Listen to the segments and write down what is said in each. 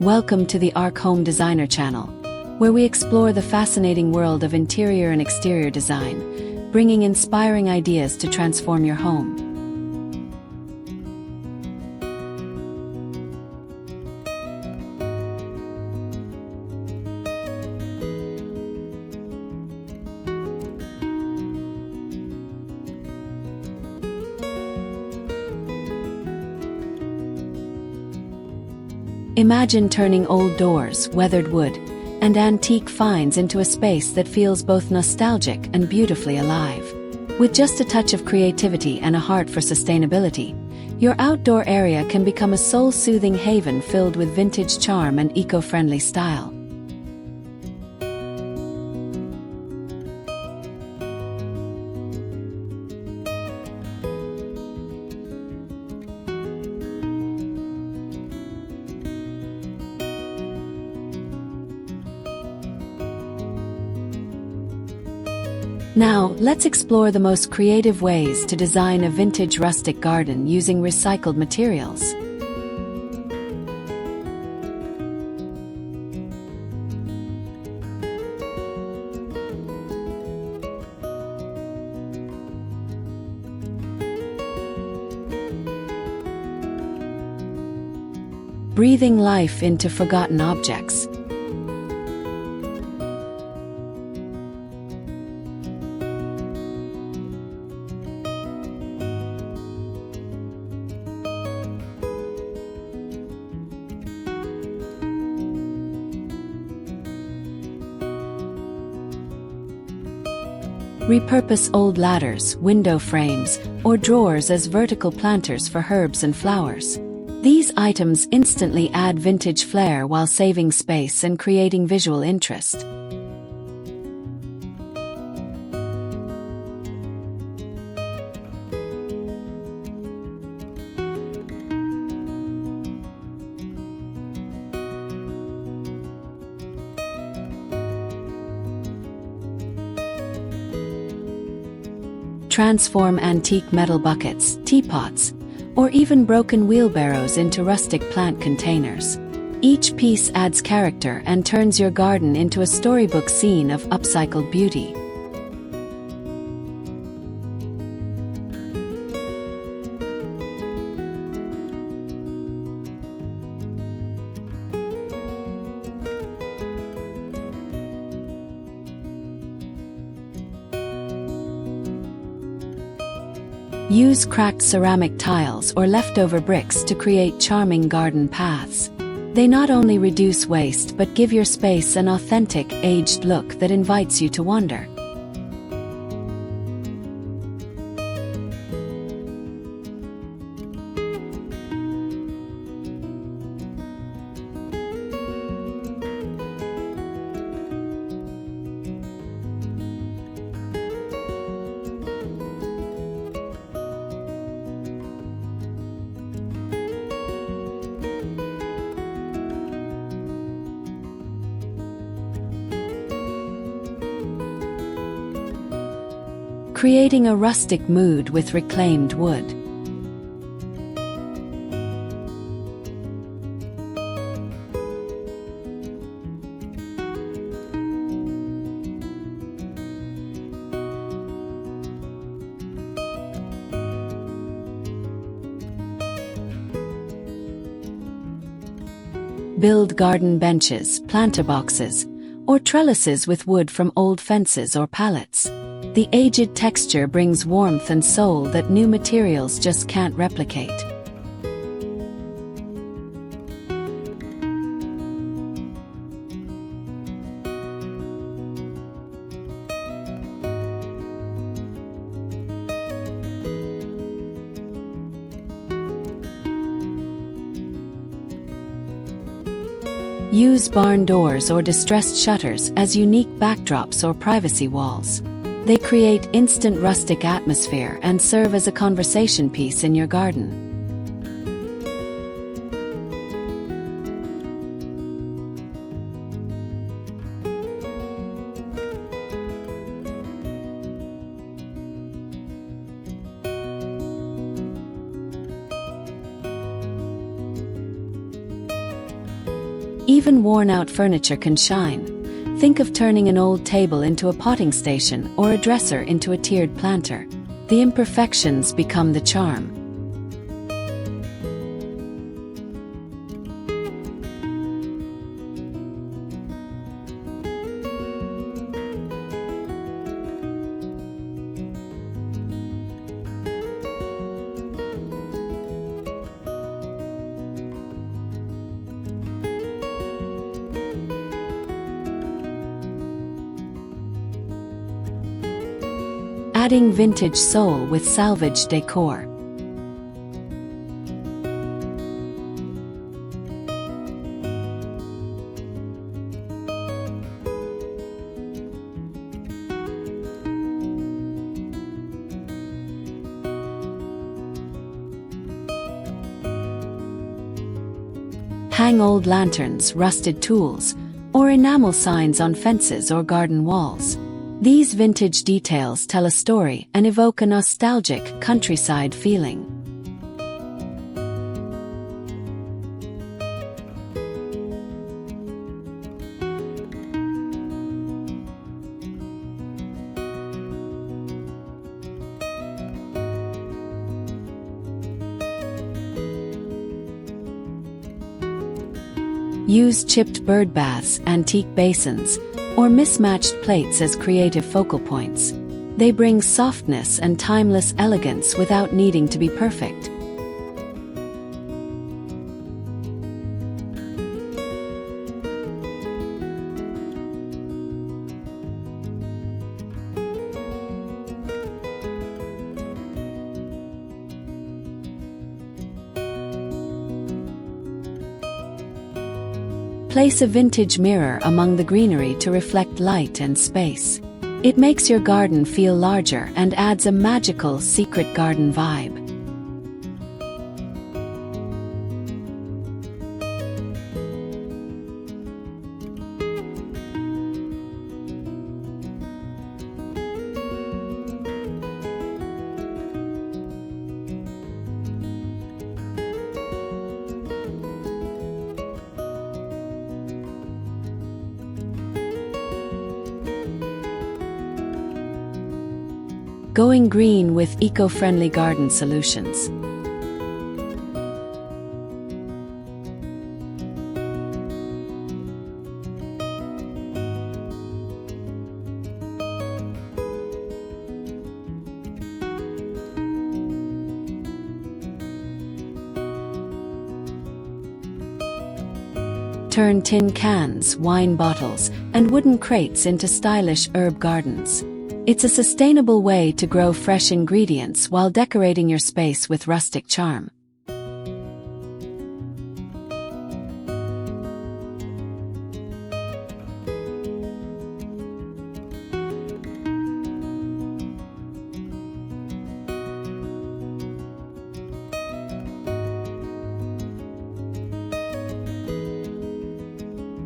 Welcome to the Arc Home Designer channel, where we explore the fascinating world of interior and exterior design, bringing inspiring ideas to transform your home. Imagine turning old doors, weathered wood, and antique finds into a space that feels both nostalgic and beautifully alive. With just a touch of creativity and a heart for sustainability, your outdoor area can become a soul-soothing haven filled with vintage charm and eco-friendly style. Now, let's explore the most creative ways to design a vintage rustic garden using recycled materials. Breathing life into forgotten objects. Repurpose old ladders, window frames, or drawers as vertical planters for herbs and flowers. These items instantly add vintage flair while saving space and creating visual interest. Transform antique metal buckets, teapots, or even broken wheelbarrows into rustic plant containers. Each piece adds character and turns your garden into a storybook scene of upcycled beauty. Use cracked ceramic tiles or leftover bricks to create charming garden paths. They not only reduce waste but give your space an authentic, aged look that invites you to wander. Creating a rustic mood with reclaimed wood. Build garden benches, planter boxes, or trellises with wood from old fences or pallets. The aged texture brings warmth and soul that new materials just can't replicate. Use barn doors or distressed shutters as unique backdrops or privacy walls. They create instant rustic atmosphere and serve as a conversation piece in your garden. Even worn-out furniture can shine. Think of turning an old table into a potting station or a dresser into a tiered planter. The imperfections become the charm. Adding vintage soul with salvaged decor. Hang old lanterns, rusted tools, or enamel signs on fences or garden walls. These vintage details tell a story and evoke a nostalgic countryside feeling. Use chipped bird baths, antique basins, or mismatched plates as creative focal points. They bring softness and timeless elegance without needing to be perfect. Place a vintage mirror among the greenery to reflect light and space. It makes your garden feel larger and adds a magical secret garden vibe. Going green with eco-friendly garden solutions. Turn tin cans, wine bottles, and wooden crates into stylish herb gardens. It's a sustainable way to grow fresh ingredients while decorating your space with rustic charm.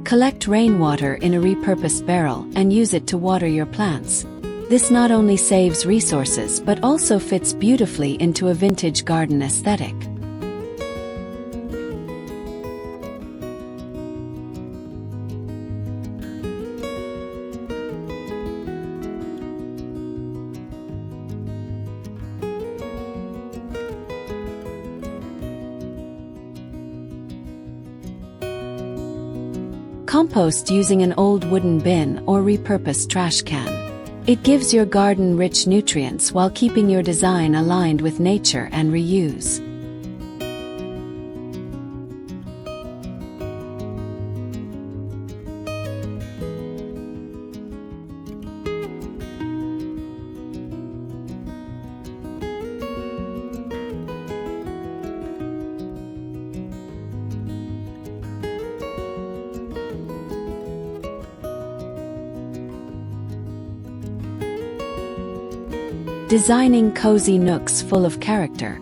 Collect rainwater in a repurposed barrel and use it to water your plants. This not only saves resources but also fits beautifully into a vintage garden aesthetic. Compost using an old wooden bin or repurposed trash can. It gives your garden rich nutrients while keeping your design aligned with nature and reuse. Designing cozy nooks full of character.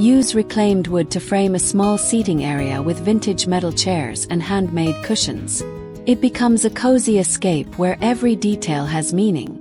Use reclaimed wood to frame a small seating area with vintage metal chairs and handmade cushions. It becomes a cozy escape where every detail has meaning.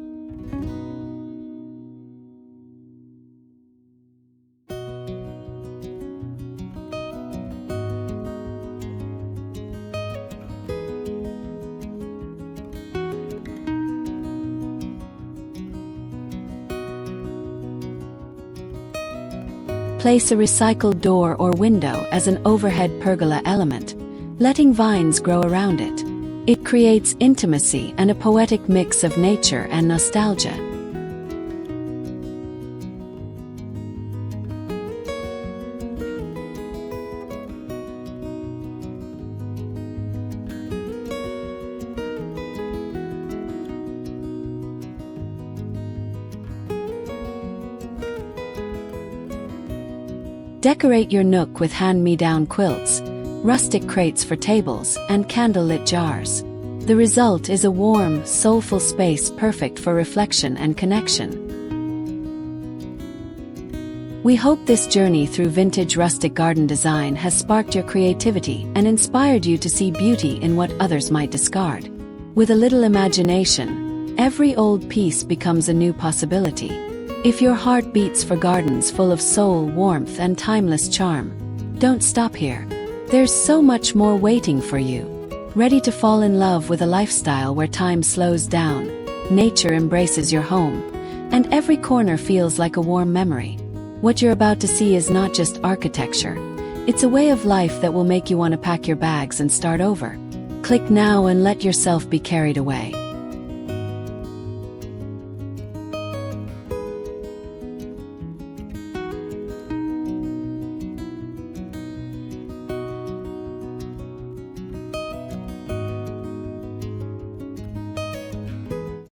Place a recycled door or window as an overhead pergola element, letting vines grow around it. It creates intimacy and a poetic mix of nature and nostalgia. Decorate your nook with hand-me-down quilts, rustic crates for tables, and candlelit jars. The result is a warm, soulful space perfect for reflection and connection. We hope this journey through vintage rustic garden design has sparked your creativity and inspired you to see beauty in what others might discard. With a little imagination, every old piece becomes a new possibility. If your heart beats for gardens full of soul, warmth, and timeless charm, don't stop here. There's so much more waiting for you. Ready to fall in love with a lifestyle where time slows down, nature embraces your home, and every corner feels like a warm memory. What you're about to see is not just architecture. It's a way of life that will make you want to pack your bags and start over. Click now and let yourself be carried away.